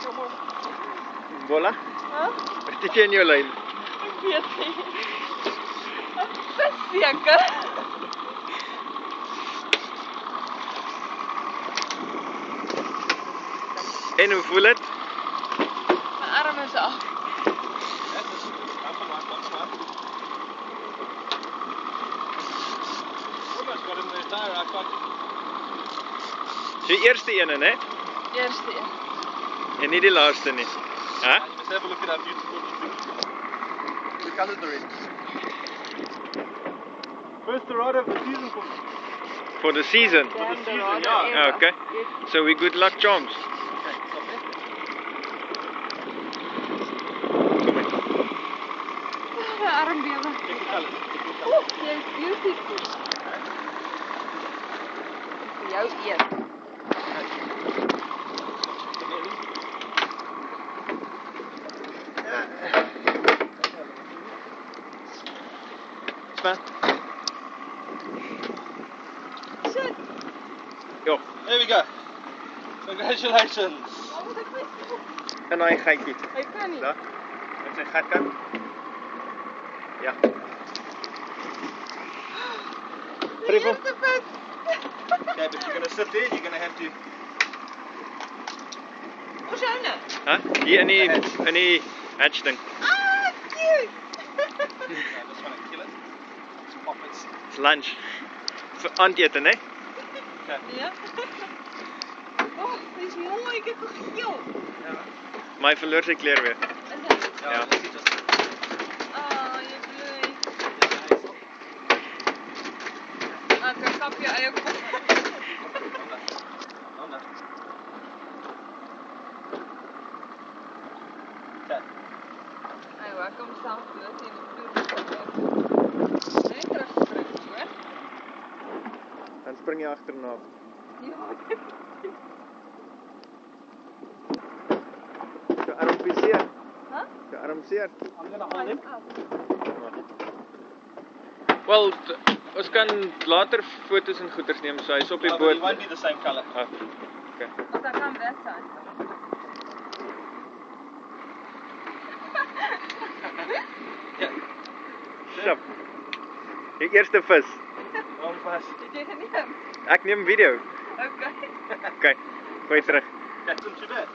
Kom op. Bola? Huh? Wat het jy in jou lyn? Ik weet niet. Dat is zeker. En hoe voel het? Mijn arm is af. Die eerste ene, né? Eerste een. En nie die laaste nie. Hè? Let's have a look at our beautiful The colors are in. First rod of the season for me. For the season. Damn, season, rod yeah. ever. Okay. So we good luck charms. Okay, stop there. De arm beven. Check the colors. Oeh, die is beautiful. Voor jou eet. Span. Shit. Jo, There we go. Congratulations. Wat moet ik missen? en daai geitjie. Ik kan niet. Daar. Met sy gatkant. Ja. De Privel. eerste vis. Okay, but you're going to sit there, you're going to have to... Hoe zijn het? Hæ? Hier in die hatch ding. Ah, cute. I just want to kill it. Let's pop it. It's lunch. Vir aandete, né? Okay. Ja. Oh, dit is mooi. Ik heb het geel. My verloor sy kleur weer. Is het? Ja. Let's see just... Oh, je blij. Ah, ik kap je eie kop. Okay. Ai, kom saam terug in die vloer. Nee, terugspring, hoor. Dan spring jy agterna. Ja, Jou armpie seer. huh? Jou arm seer. I'm going to hold him. Wel, ons kan later foto's en goeders neem, so hy's op die Oh, but boot. it won't be the same color. Ah, okay. Of dat kan best zijn. Stop. Die eerste vis. Wrong fast. Ik denk het niet. Ek neem video. Oké. Okay. Gooi terug. That's not too bad.